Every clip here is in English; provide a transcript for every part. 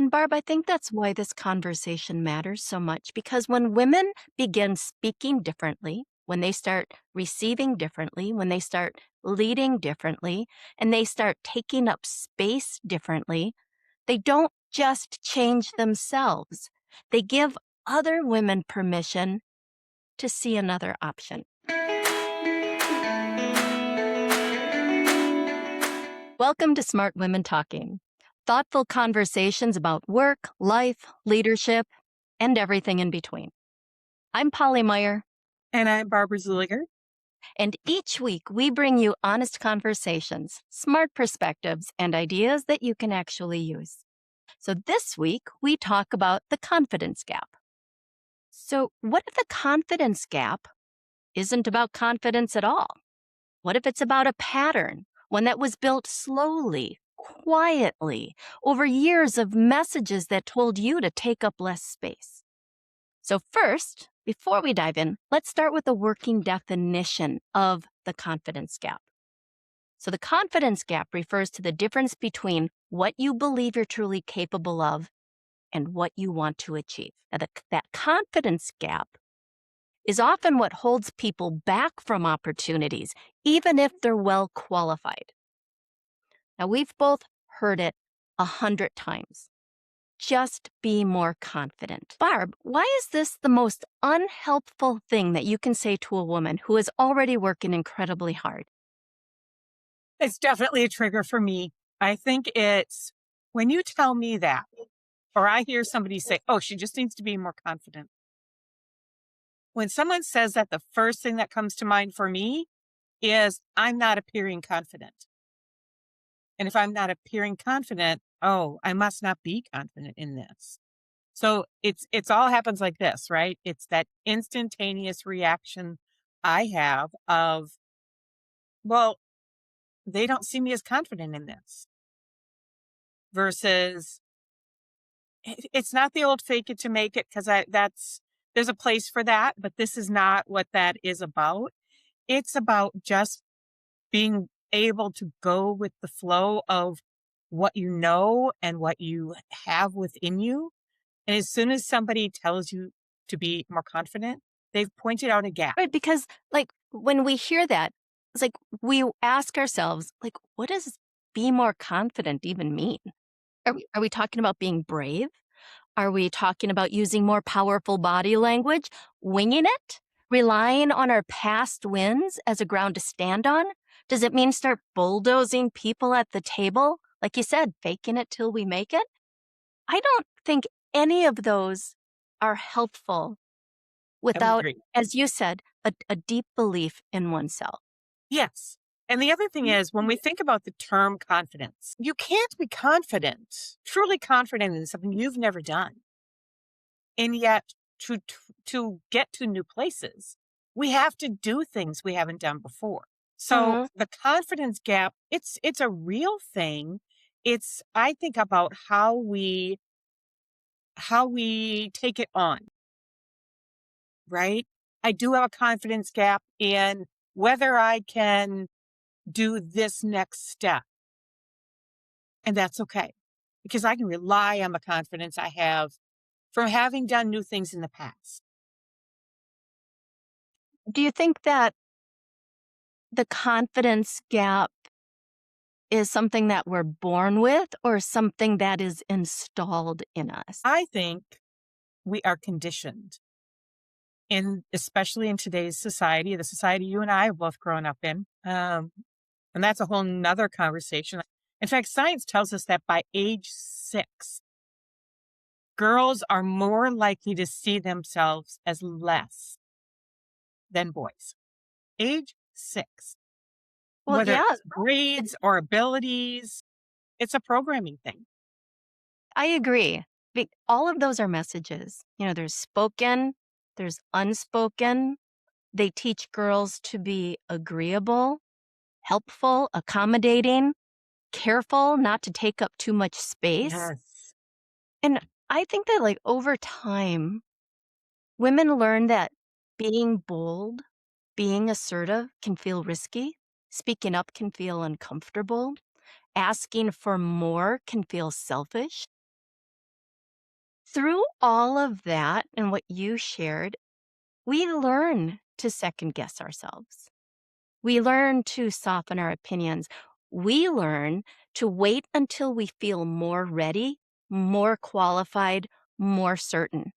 And Barb, I think that's why this conversation matters so much because when women begin speaking differently, when they start receiving differently, when they start leading differently, and they start taking up space differently, they don't just change themselves. They give other women permission to see another option. Welcome to Smart Women Talking, thoughtful conversations about work, life, leadership, and everything in between. I'm Polly Meyer, And I'm Barbara Zuleger. and each week we bring you honest conversations, smart perspectives, and ideas that you can actually use. So this week we talk about the confidence gap. So, what if the confidence gap isn't about confidence at all? What if it's about a pattern, one that was built slowly, quietly, over years of messages that told you to take up less space? So, first, before we dive in, let's start with a working definition of the confidence gap. So, the confidence gap refers to the difference between what you believe you're truly capable of and what you want to achieve. Now, that confidence gap is often what holds people back from opportunities, even if they're well qualified. Now, we've both heard it 100 times. Just be more confident. Barb, why is this the most unhelpful thing that you can say to a woman who is already working incredibly hard? It's definitely a trigger for me. I think it's when you tell me that, or I hear somebody say, oh, she just needs to be more confident. When someone says that, the first thing that comes to mind for me is I'm not appearing confident. And if I'm not appearing confident, oh, I must not be confident in this. So it's all happens like this, right? It's that instantaneous reaction I have of, well, they don't see me as confident in this versus it's not the old fake it to make it because there's a place for that, but this is not what that is about. It's about just being able to go with the flow of what you know and what you have within you. And as soon as somebody tells you to be more confident, they've pointed out a gap. Right, because when we hear that, it's like we ask ourselves, what does be more confident even mean? Are we talking about being brave? Are we talking about using more powerful body language, winging it, relying on our past wins as a ground to stand on? Does it mean start bulldozing people at the table? Like you said, faking it till we make it? I don't think any of those are helpful I would without, agree. as you said, a deep belief in oneself. Yes. And the other thing is, when we think about the term confidence, you can't be confident, truly confident in something you've never done. And yet, to get to new places, we have to do things we haven't done before. So Mhm. the confidence gap, it's a real thing. It's I think about how we take it on, right? I do have a confidence gap in whether I can do this next step. And that's okay because I can rely on the confidence I have from having done new things in the past. Do you think that the confidence gap is something that we're born with or something that is installed in us? I think we are conditioned especially in today's society, the society you and I have both grown up in. And that's a whole nother conversation. In fact, science tells us that by age 6, girls are more likely to see themselves as less than boys. Age 6. Well, Whether yeah, it's grades or abilities, it's a programming thing. I agree. All of those are messages. There's spoken, there's unspoken. They teach girls to be agreeable, helpful, accommodating, careful, not to take up too much space. Yes. And I think that, over time, women learn that being bold, being assertive can feel risky, speaking up can feel uncomfortable, asking for more can feel selfish. Through all of that and what you shared, we learn to second guess ourselves. We learn to soften our opinions. We learn to wait until we feel more ready, more qualified, more certain.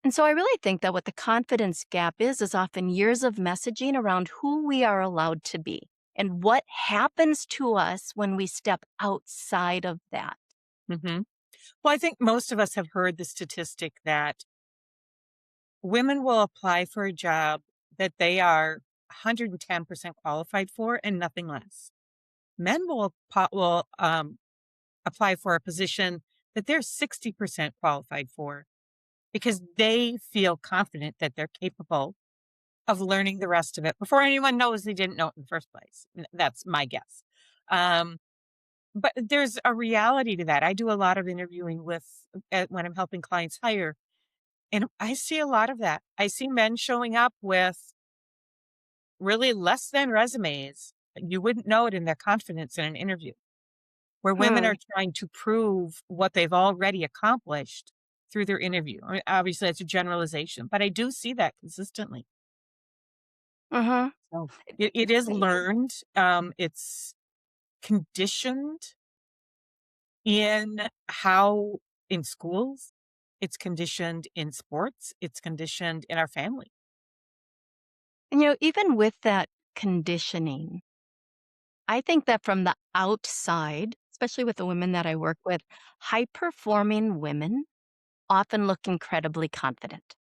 And so I really think that what the confidence gap is often years of messaging around who we are allowed to be and what happens to us when we step outside of that. Hmm. Well, I think most of us have heard the statistic that women will apply for a job that they are 110% qualified for and nothing less. Men will apply for a position that they're 60% qualified for because they feel confident that they're capable of learning the rest of it before anyone knows they didn't know it in the first place. That's my guess. Um, but there's a reality to that. I do a lot of interviewing when I'm helping clients hire, and I see a lot of that. I see men showing up with really less than resumes. You wouldn't know it in their confidence in an interview, where women Hmm. are trying to prove what they've already accomplished through their interview. I mean, obviously, that's a generalization, but I do see that consistently. Uh-huh. So it is learned. It's conditioned in how in schools, it's conditioned in sports, it's conditioned in our family. And even with that conditioning, I think that from the outside, especially with the women that I work with, high performing women often look incredibly confident.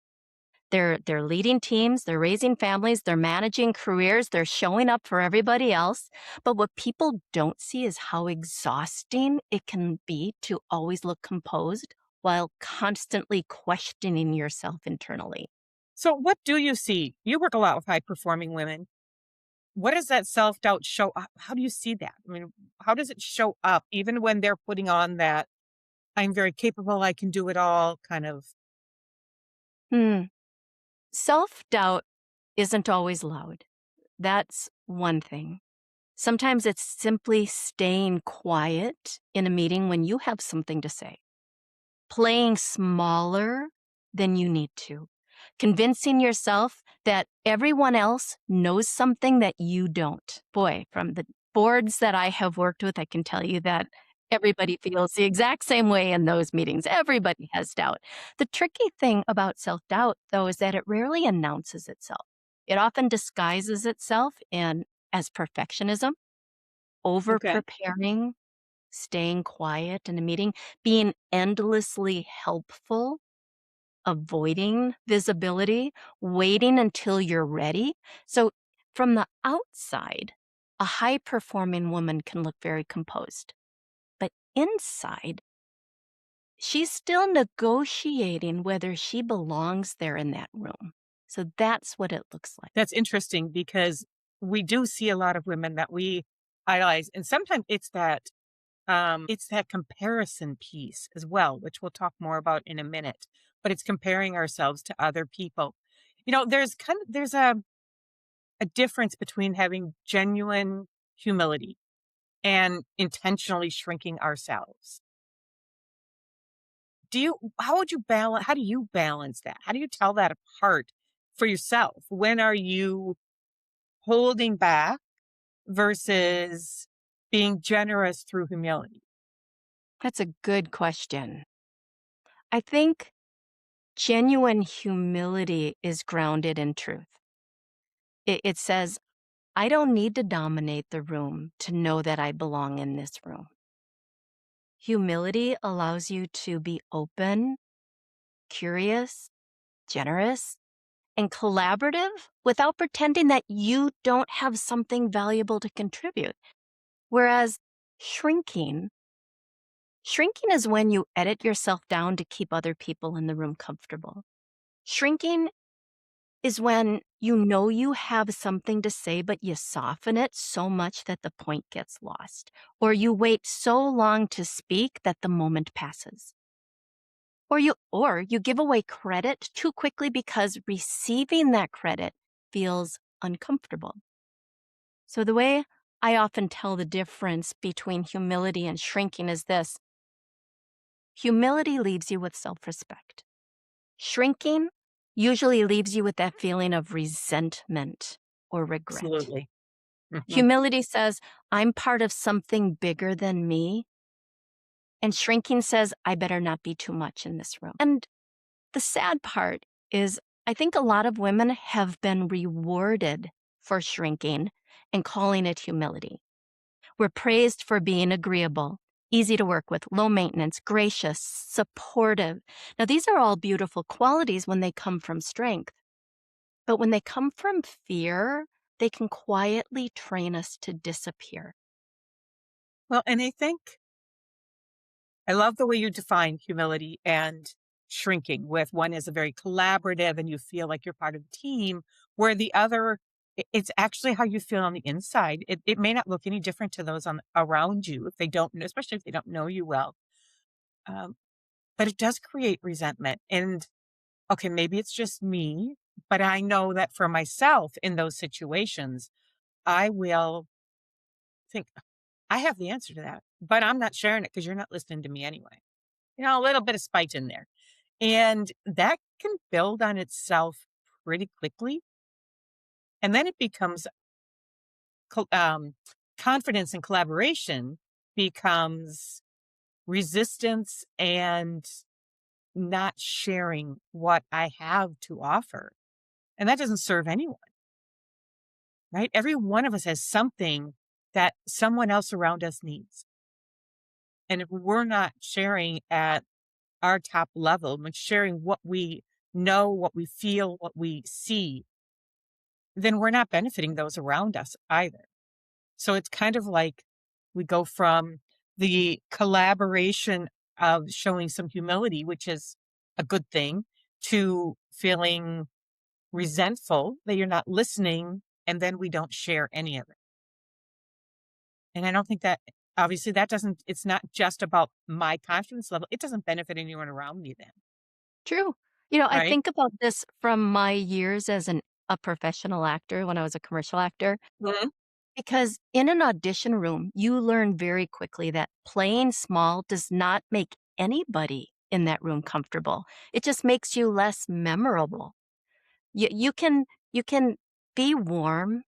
They're leading teams, they're raising families, they're managing careers, they're showing up for everybody else. But what people don't see is how exhausting it can be to always look composed while constantly questioning yourself internally. So, what do you see? You work a lot with high performing women. What does that self doubt show up? How do you see that? I mean, how does it show up even when they're putting on that I'm very capable, I can do it all kind of? Hmm. Self doubt isn't always loud. That's one thing. Sometimes it's simply staying quiet in a meeting when you have something to say, playing smaller than you need to, convincing yourself that everyone else knows something that you don't. Boy, from the boards that I have worked with, I can tell you that everybody feels the exact same way in those meetings. Everybody has doubt. The tricky thing about self doubt, though, is that it rarely announces itself. It often disguises itself as perfectionism, over Okay. preparing, staying quiet in a meeting, being endlessly helpful, avoiding visibility, waiting until you're ready. So, from the outside, a high performing woman can look very composed. But inside, she's still negotiating whether she belongs there in that room. So, that's what it looks like. That's interesting because we do see a lot of women that we idolize. And sometimes it's that comparison piece as well, which we'll talk more about in a minute. But it's comparing ourselves to other people. There's a difference between having genuine humility and intentionally shrinking ourselves. How do you balance that? How do you tell that apart for yourself? When are you holding back versus being generous through humility? That's a good question. I think genuine humility is grounded in truth. It says, I don't need to dominate the room to know that I belong in this room. Humility allows you to be open, curious, generous, and collaborative without pretending that you don't have something valuable to contribute. Whereas shrinking, shrinking is when you edit yourself down to keep other people in the room comfortable. Shrinking is when you know you have something to say, but you soften it so much that the point gets lost, or you wait so long to speak that the moment passes. Or you give away credit too quickly because receiving that credit feels uncomfortable. So the way I often tell the difference between humility and shrinking is this. Humility leaves you with self respect. Shrinking usually leaves you with that feeling of resentment or regret. Absolutely. Mhm. Humility says, I'm part of something bigger than me. And shrinking says, I better not be too much in this room. And the sad part is, I think a lot of women have been rewarded for shrinking and calling it humility. We're praised for being agreeable, easy to work with, low maintenance, gracious, supportive. Now, these are all beautiful qualities when they come from strength, but when they come from fear, they can quietly train us to disappear. Well, and I think I love the way you define humility and shrinking, with one is a very collaborative and you feel like you're part of the team, where the other, it's actually how you feel on the inside. It may not look any different to those on around you if they don't, especially if they don't know you well. Um, but it does create resentment. And okay, maybe it's just me, but I know that for myself in those situations, I will think, I have the answer to that, but I'm not sharing it because you're not listening to me anyway. A little bit of spite in there. And that can build on itself pretty quickly. And then it becomes co- um, confidence and collaboration becomes resistance and not sharing what I have to offer. And that doesn't serve anyone, right? Every one of us has something that someone else around us needs. And if we're not sharing at our top level, when sharing what we know, what we feel, what we see, then we're not benefiting those around us either. So it's kind of like we go from the collaboration of showing some humility, which is a good thing, to feeling resentful that you're not listening, and then we don't share any of it. And I don't think that, obviously, that doesn't, it's not just about my confidence level. It doesn't benefit anyone around me then, True. I right? think about this from my years as a professional actor when I was a commercial actor. Mhm. Because in an audition room, you learn very quickly that playing small does not make anybody in that room comfortable. It just makes you less memorable. You can be warm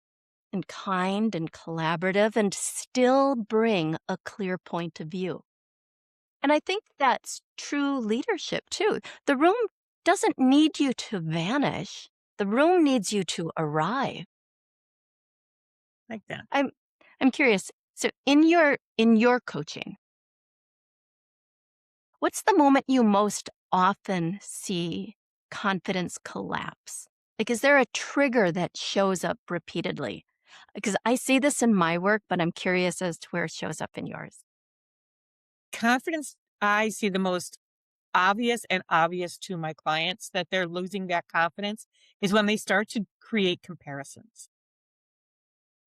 and kind and collaborative and still bring a clear point of view. And I think that's true leadership too. The room doesn't need you to vanish. The room needs you to arrive. Like that. I'm I'm curious. So in your coaching, what's the moment you most often see confidence collapse? Like, is there a trigger that shows up repeatedly? Because I see this in my work, but I'm curious as to where it shows up in yours. Confidence, I see the most obvious and obvious to my clients that they're losing that confidence is when they start to create comparisons.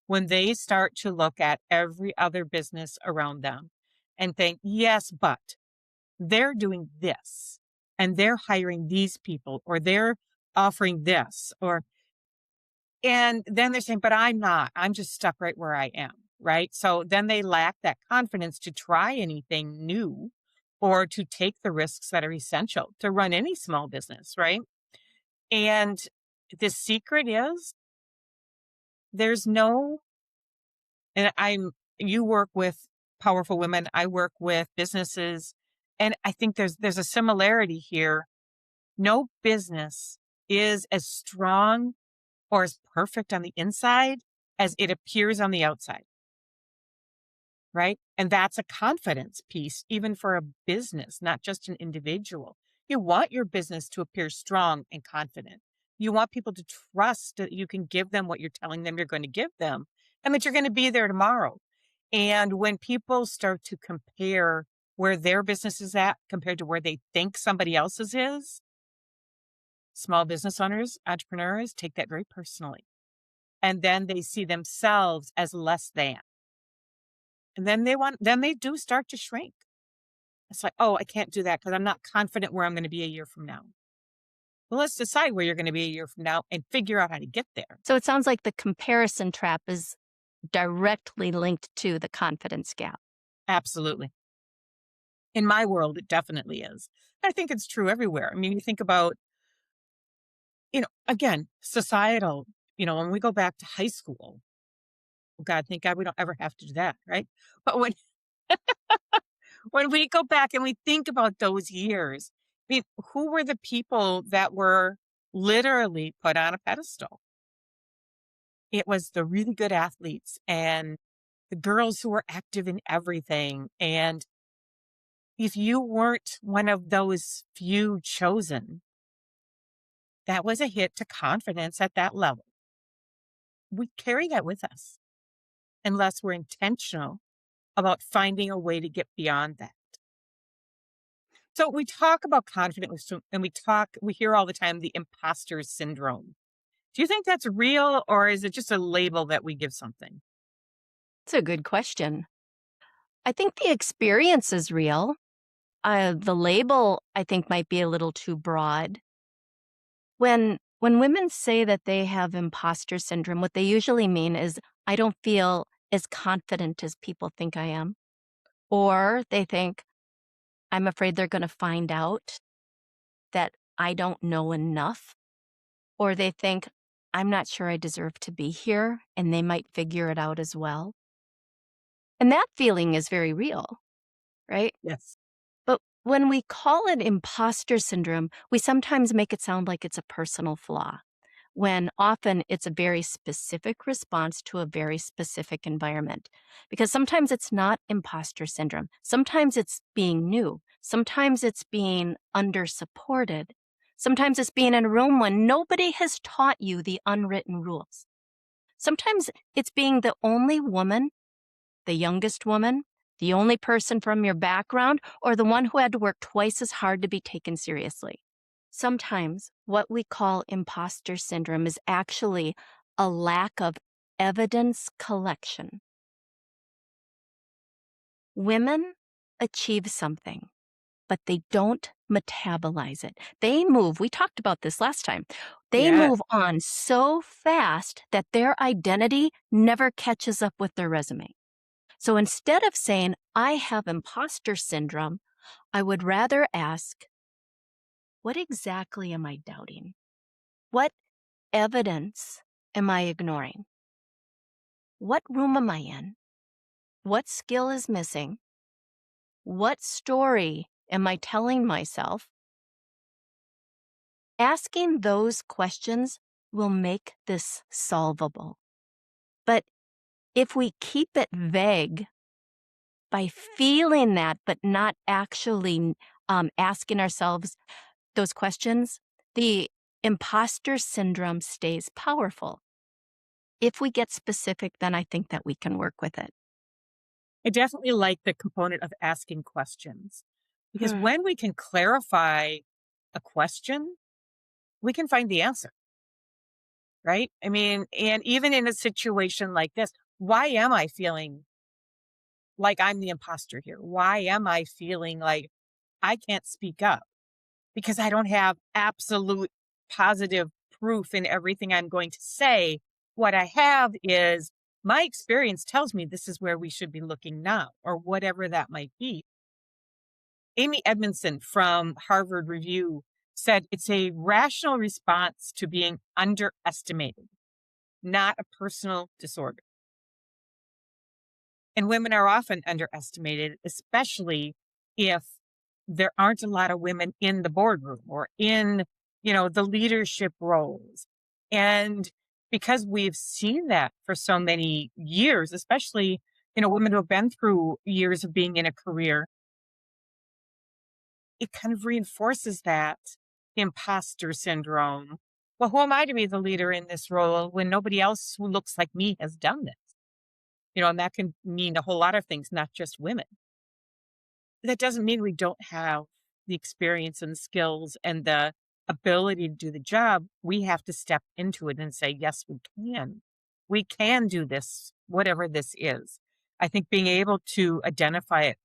When they start to look at every other business around them and think, yes, but they're doing this and they're hiring these people or they're offering this, or and then they're saying, but I'm not. I'm just stuck right where I am. Right. So then they lack that confidence to try anything new or to take the risks that are essential to run any small business. Right. And the secret is there's no, and you work with powerful women, I work with businesses, and I think there's a similarity here. No business is as strong or as perfect on the inside as it appears on the outside, right? And that's a confidence piece, even for a business, not just an individual. You want your business to appear strong and confident. You want people to trust that you can give them what you're telling them you're going to give them and that you're going to be there tomorrow. And when people start to compare where their business is at compared to where they think somebody else's is, small business owners, entrepreneurs take that very personally. And then they see themselves as less than. And then they do start to shrink. It's like, oh, I can't do that because I'm not confident where I'm going to be a year from now. Well, let's decide where you're going to be a year from now and figure out how to get there. So it sounds like the comparison trap is directly linked to the confidence gap. Absolutely. In my world, it definitely is. I think it's true everywhere. I mean, you think about, again, societal, when we go back to high school, oh God, thank God we don't ever have to do that, right? But when we go back and we think about those years, I mean, who were the people that were literally put on a pedestal? It was the really good athletes and the girls who were active in everything. And if you weren't one of those few chosen, that was a hit to confidence at that level. We carry that with us unless we're intentional about finding a way to get beyond that. So we talk about confidence and we hear all the time the imposter syndrome. Do you think that's real or is it just a label that we give something? It's a good question. I think the experience is real. The label, I think, might be a little too broad. When women say that they have imposter syndrome, what they usually mean is, I don't feel as confident as people think I am. Or they think, I'm afraid they're going to find out that I don't know enough. Or they think, I'm not sure I deserve to be here, and they might figure it out as well. And that feeling is very real, right? Yes. But when we call it imposter syndrome, we sometimes make it sound like it's a personal flaw, when often it's a very specific response to a very specific environment. Because sometimes it's not imposter syndrome. Sometimes it's being new. Sometimes it's being under supported. Sometimes it's being in a room when nobody has taught you the unwritten rules. Sometimes it's being the only woman, the youngest woman, the only person from your background, or the one who had to work twice as hard to be taken seriously. Sometimes what we call imposter syndrome is actually a lack of evidence collection. Women achieve something, but they don't metabolize it. They move, we talked about this last time, they Yes. move on so fast that their identity never catches up with their resume. So instead of saying, I have imposter syndrome, I would rather ask, what exactly am I doubting? What evidence am I ignoring? What room am I in? What skill is missing? What story am I telling myself? Asking those questions will make this solvable. But if we keep it vague by feeling that, but not actually asking ourselves those questions, the imposter syndrome stays powerful. If we get specific, then I think that we can work with it. I definitely like the component of asking questions because when we can clarify a question, we can find the answer, right? I mean, and even in a situation like this, why am I feeling like I'm the imposter here? Why am I feeling like I can't speak up? Because I don't have absolute positive proof in everything I'm going to say. What I have is my experience tells me this is where we should be looking now, or whatever that might be. Amy Edmondson from Harvard Review said it's a rational response to being underestimated, not a personal disorder. And women are often underestimated, especially if there aren't a lot of women in the boardroom or in, the leadership roles. And because we've seen that for so many years, especially, women who have been through years of being in a career, it kind of reinforces that imposter syndrome. Well, who am I to be the leader in this role when nobody else who looks like me has done this? And that can mean a whole lot of things, not just women. That doesn't mean we don't have the experience and skills and the ability to do the job. We have to step into it and say, yes, we can. We can do this, whatever this is. I think being able to identify it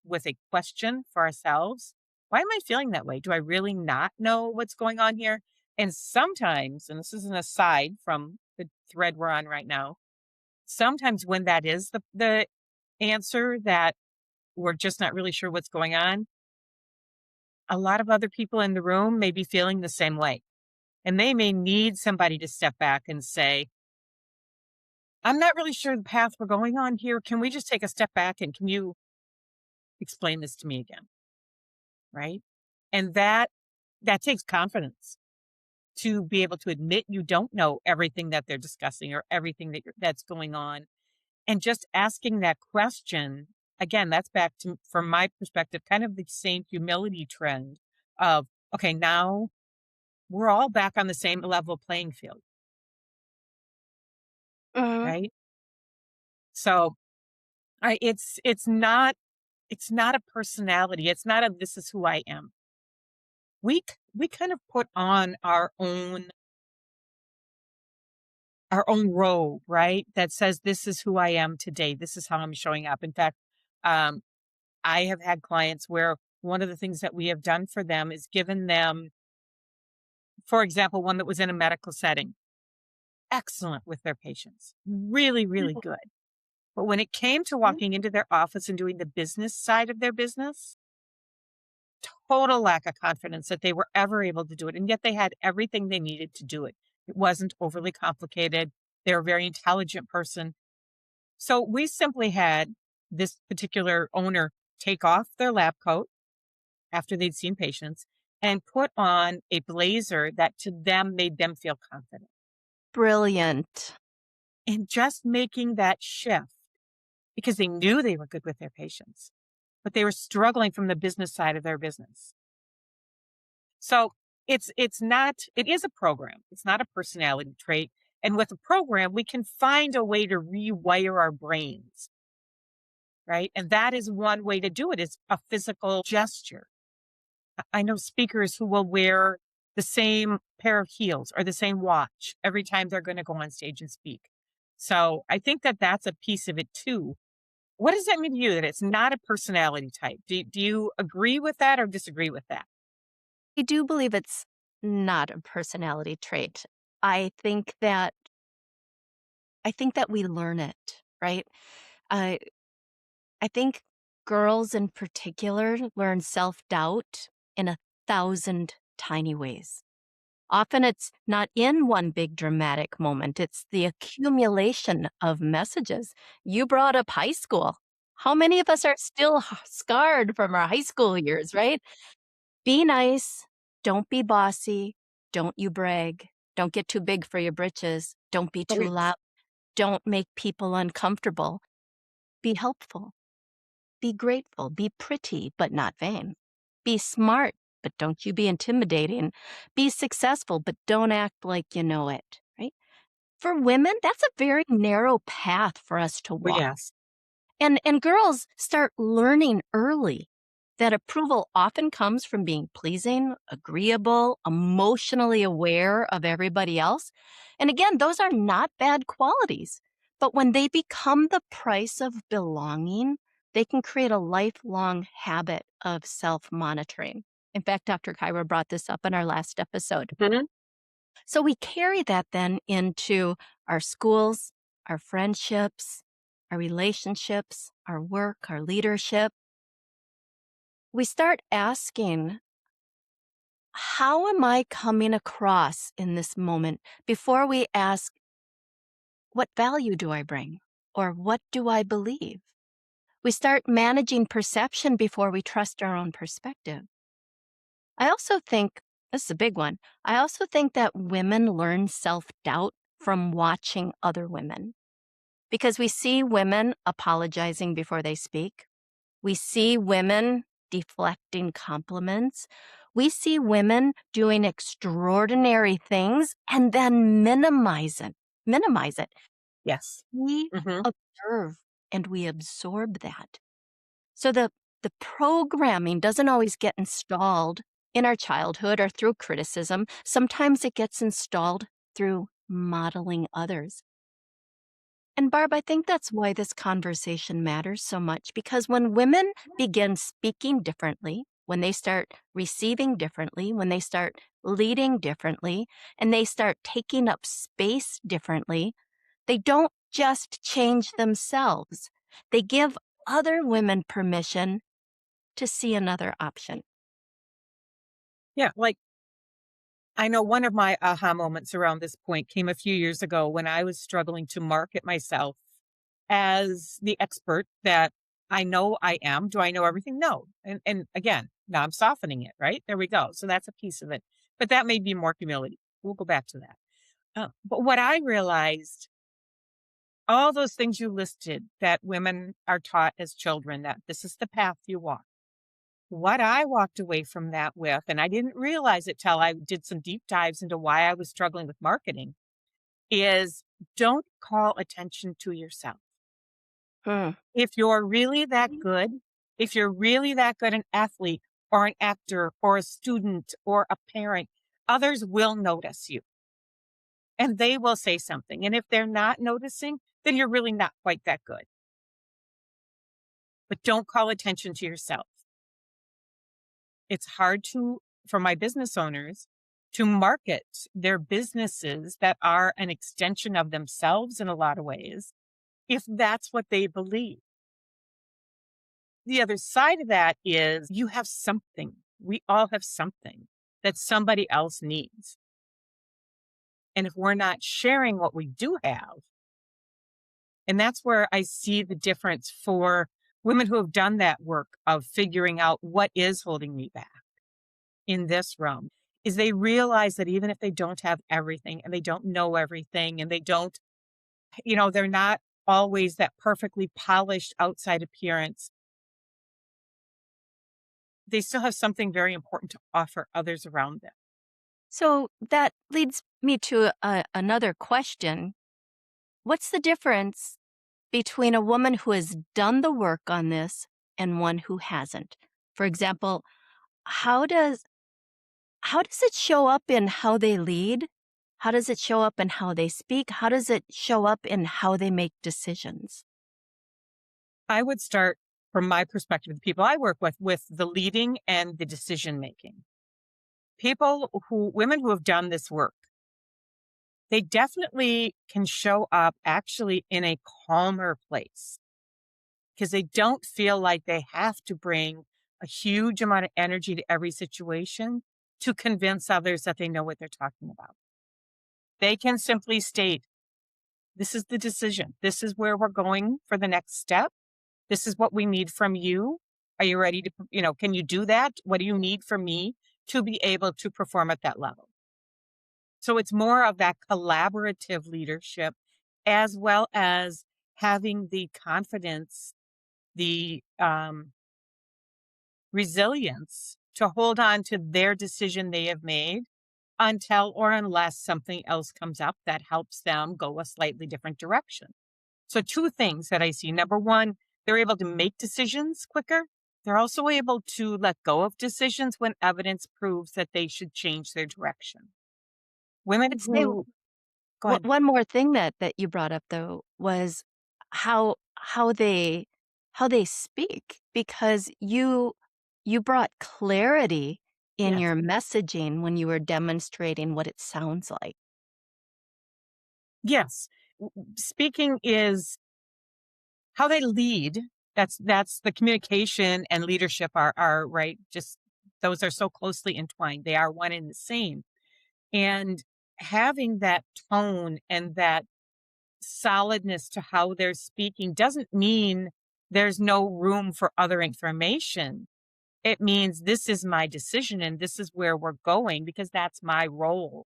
with a question for ourselves. Why am I feeling that way? Do I really not know what's going on here? And sometimes, and this is an aside from the thread we're on right now, sometimes when that is the answer that we're just not really sure what's going on, a lot of other people in the room may be feeling the same way. And they may need somebody to step back and say, I'm not really sure the path we're going on here. Can we just take a step back and can you explain this to me again? Right. And that takes confidence to be able to admit you don't know everything that they're discussing or everything that's going on. And just asking that question, again, that's back to, from my perspective, kind of the same humility trend of, okay, now we're all back on the same level playing field, Mhm. right? So it's not a personality. It's not a this is who I am. We kind of put on our own robe, right? That says this is who I am today. This is how I'm showing up. In fact, um, I have had clients where one of the things that we have done for them is given them, for example, one that was in a medical setting, excellent with their patients, really, really good. But when it came to walking into their office and doing the business side of their business, total lack of confidence that they were ever able to do it. And yet they had everything they needed to do it. It wasn't overly complicated. They're a very intelligent person. So we simply had this particular owner take off their lab coat after they'd seen patients and put on a blazer that to them made them feel confident. Brilliant. And just making that shift because they knew they were good with their patients, but they were struggling from the business side of their business. So it is a program. It's not a personality trait. And with a program, we can find a way to rewire our brains, right? And that is one way to do it is a physical gesture. I know speakers who will wear the same pair of heels or the same watch every time they're going to go on stage and speak. So I think that that's a piece of it too. What does that mean to you that it's not a personality type? Do you agree with that or disagree with that? I do believe it's not a personality trait. I think that I think that we learn it, right? I I think girls in particular learn self-doubt in 1,000 tiny ways. Often it's not in one big dramatic moment, it's the accumulation of messages. You brought up high school. How many of us are still scarred from our high school years, right? Be nice, don't be bossy, don't you brag, don't get too big for your britches, don't be Oh, too yes. loud, don't make people uncomfortable, be helpful, be grateful, be pretty but not vain, be smart but don't you be intimidating, be successful but don't act like you know it, right? For women, that's a very narrow path for us to Oh, walk. yes. And girls start learning early that approval often comes from being pleasing, agreeable, emotionally aware of everybody else. And again, those are not bad qualities. But when they become the price of belonging, they can create a lifelong habit of self monitoring. In fact, Dr. Kyra brought this up in our last episode. Mhm. So we carry that then into our schools, our friendships, our relationships, our work, our leadership. We start asking, how am I coming across in this moment before we ask, what value do I bring? Or what do I believe? We start managing perception before we trust our own perspective. I also think, this is a big one, I also think that women learn self doubt from watching other women because we see women apologizing before they speak. We see women deflecting compliments. We see women doing extraordinary things and then minimize it. Minimize it. Yes. We Mhm. observe and we absorb that. So the programming doesn't always get installed in our childhood or through criticism. Sometimes it gets installed through modeling others. And Barb, I think that's why this conversation matters so much because when women begin speaking differently, when they start receiving differently, when they start leading differently, and they start taking up space differently, they don't just change themselves. They give other women permission to see another option? Yeah, like I know one of my aha moments around this point came a few years ago when I was struggling to market myself as the expert that I know I am. Do I know everything? No. And again, now I'm softening it, right? There we go. So that's a piece of it. But that made me more humility. We'll go back to that. But what I realized, all those things you listed that women are taught as children, that this is the path you walk. What I walked away from that with, and I didn't realize it till I did some deep dives into why I was struggling with marketing, is don't call attention to yourself. Hmm. If you're really that good, if you're really that good an athlete or an actor or a student or a parent, others will notice you and they will say something. And if they're not noticing, then you're really not quite that good. But don't call attention to yourself. It's hard for my business owners to market their businesses that are an extension of themselves in a lot of ways, if that's what they believe. The other side of that is you have something. We all have something that somebody else needs. And if we're not sharing what we do have, and that's where I see the difference for women who have done that work of figuring out what is holding me back in this realm, is they realize that even if they don't have everything and they don't know everything and they don't, they're not always that perfectly polished outside appearance, they still have something very important to offer others around them. So that leads me to another question. What's the difference between a woman who has done the work on this and one who hasn't? For example, how does how does it show up in how they lead? How does it show up in how they speak? How does it show up in how they make decisions? I would start from my perspective, the people I work with the leading and the decision making. Women who have done this work, they definitely can show up actually in a calmer place because they don't feel like they have to bring a huge amount of energy to every situation to convince others that they know what they're talking about. They can simply state, this is the decision. This is where we're going for the next step. This is what we need from you. Are you ready to, can you do that? What do you need from me to be able to perform at that level? So it's more of that collaborative leadership as well as having the confidence, the resilience to hold on to their decision they have made until or unless something else comes up that helps them go a slightly different direction. So, two things that I see. Number one, they're able to make decisions quicker. They're also able to let go of decisions when evidence proves that they should change their direction. Women I'd say who, go ahead. one more thing that you brought up though was how they speak, because you brought clarity in Yes. your messaging when you were demonstrating what it sounds like. Yes. Speaking is how they lead. That's the communication and leadership are right. Just those are so closely entwined. They are one and the same. And having that tone and that solidness to how they're speaking doesn't mean there's no room for other information. It means this is my decision and this is where we're going because that's my role.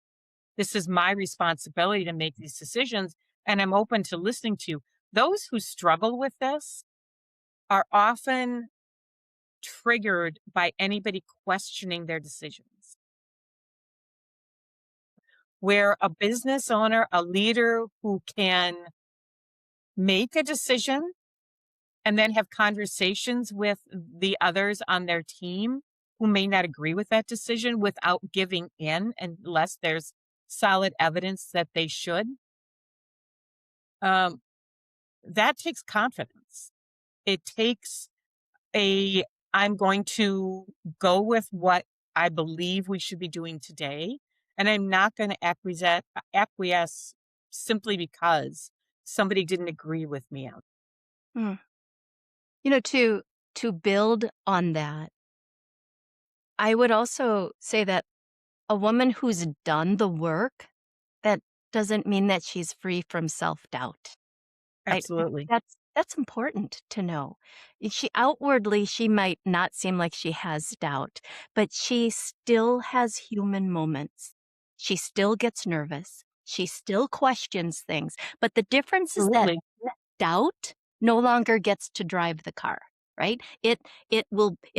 This is my responsibility to make these decisions. And I'm open to listening to you. Those who struggle with this are often triggered by anybody questioning their decisions. Where a business owner, a leader who can make a decision and then have conversations with the others on their team who may not agree with that decision without giving in unless there's solid evidence that they should. Um, that takes confidence. It takes a, I'm going to go with what I believe we should be doing today. And I'm not going to acquiesce simply because somebody didn't agree with me. Hmm. To build on that, I would also say that a woman who's done the work, that doesn't mean that she's free from self-doubt. I Absolutely. that's important to know. She might not seem like she has doubt, but she still has human moments. She still gets nervous. She still questions things, but the difference is that Absolutely. doubt no longer gets to drive the car, right? It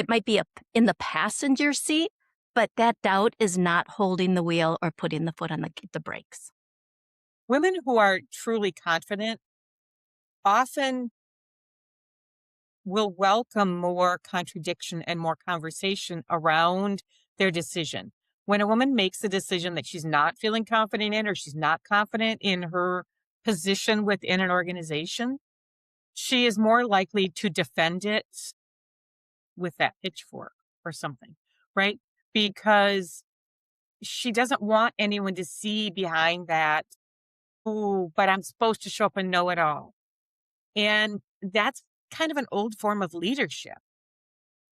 might be in the passenger seat, but that doubt is not holding the wheel or putting the foot on the brakes. Women who are truly confident often will welcome more contradiction and more conversation around their decision. When a woman makes a decision that she's not feeling confident in, or she's not confident in her position within an organization, she is more likely to defend it with that pitchfork or something, right? Because she doesn't want anyone to see behind that, oh, but I'm supposed to show up and know it all. And that's kind of an old form of leadership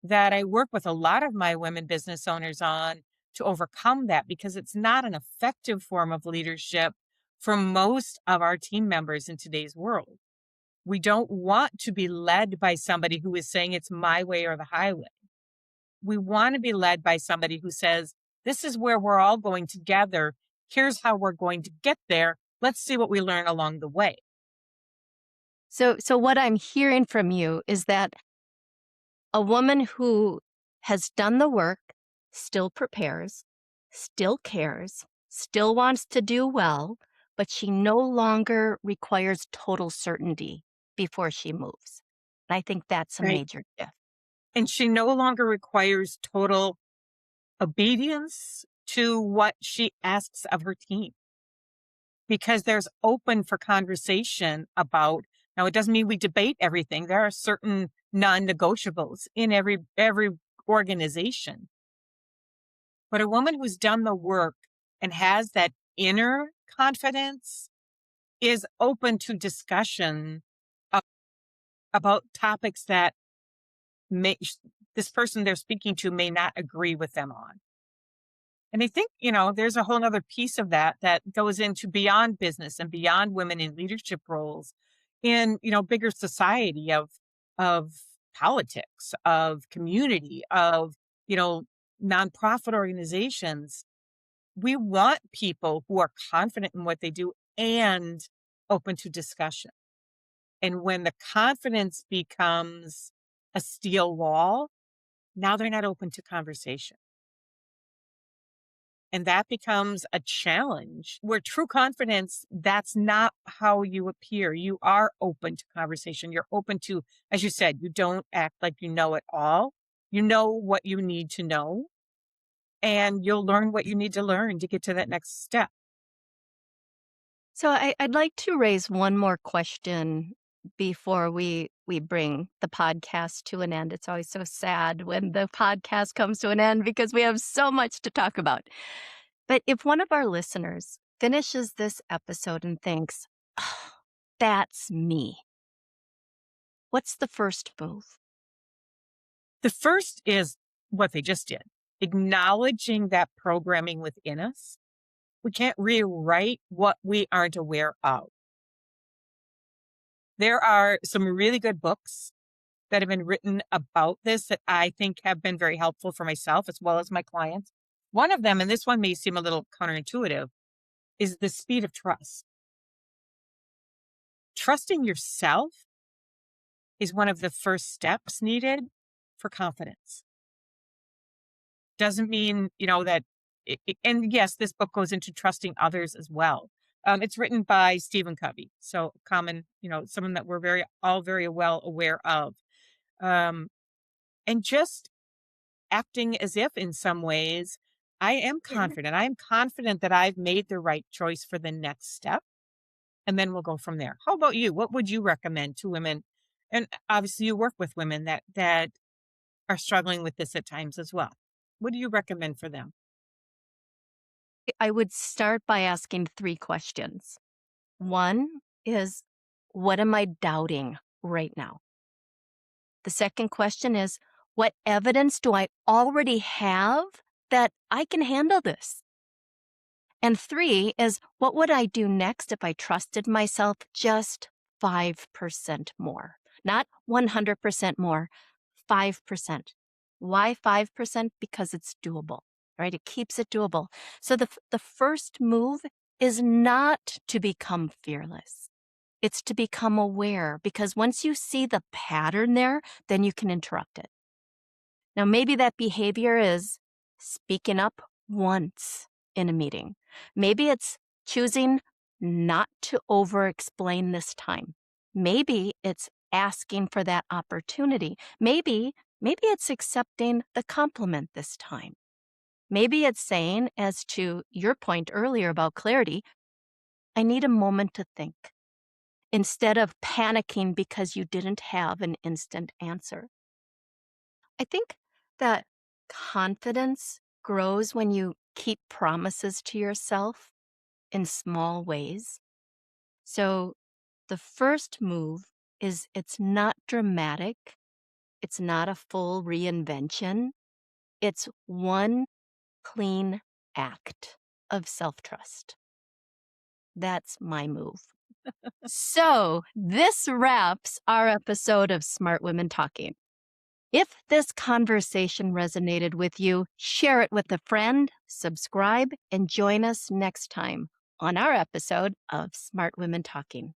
that I work with a lot of my women business owners on to overcome that, because it's not an effective form of leadership for most of our team members in today's world. We don't want to be led by somebody who is saying it's my way or the highway. We want to be led by somebody who says, this is where we're all going together. Here's how we're going to get there. Let's see what we learn along the way. So what I'm hearing from you is that a woman who has done the work still prepares, still cares, still wants to do well, but she no longer requires total certainty before she moves. And I think that's a Right. major shift. And she no longer requires total obedience to what she asks of her team, because there's open for conversation about. Now, it doesn't mean we debate everything. There are certain non-negotiables in every organization. But a woman who's done the work and has that inner confidence is open to discussion a- about topics that may this person they're speaking to may not agree with them on. And I think, there's a whole nother piece of that that goes into beyond business and beyond women in leadership roles in, bigger society of politics, of community, of, you know, nonprofit organizations. We want people who are confident in what they do and open to discussion. And when the confidence becomes a steel wall, now they're not open to conversation. And that becomes a challenge where true confidence, that's not how you appear. You are open to conversation. You're open to, as you said, you don't act like you know it all. You know what you need to know, and you'll learn what you need to learn to get to that next step. So I'd like to raise one more question before we bring the podcast to an end. It's always so sad when the podcast comes to an end because we have so much to talk about. But if one of our listeners finishes this episode and thinks, "Oh, that's me," what's the first move? The first is what they just did, acknowledging that programming within us. We can't rewrite what we aren't aware of. There are some really good books that have been written about this that I think have been very helpful for myself as well as my clients. One of them, and this one may seem a little counterintuitive, is The Speed of Trust. Trusting yourself is one of the first steps needed for confidence. Doesn't mean, that, and yes, this book goes into trusting others as well. It's written by Stephen Covey, so common, someone that we're all very well aware of. Um, and just acting as if in some ways I am confident. I am confident that I've made the right choice for the next step. And then we'll go from there. How about you? What would you recommend to women? And obviously you work with women that are struggling with this at times as well. What do you recommend for them? I would start by asking three questions. One is, what am I doubting right now? The second question is, what evidence do I already have that I can handle this? And 3 is, what would I do next if I trusted myself just 5% more? Not 100% more, 5%. Why 5%? Because it's doable, right? It keeps it doable. So the first move is not to become fearless. It's to become aware, because once you see the pattern there, then you can interrupt it. Now, maybe that behavior is speaking up once in a meeting. Maybe it's choosing not to over explain this time. Maybe it's asking for that opportunity. Maybe it's accepting the compliment this time. Maybe it's saying, as to your point earlier about clarity, I need a moment to think, instead of panicking because you didn't have an instant answer. I think that confidence grows when you keep promises to yourself in small ways. So the first move is, it's not dramatic. It's not a full reinvention. It's one clean act of self-trust. That's my move. So this wraps our episode of Smart Women Talking. If this conversation resonated with you, share it with a friend, subscribe, and join us next time on our episode of Smart Women Talking.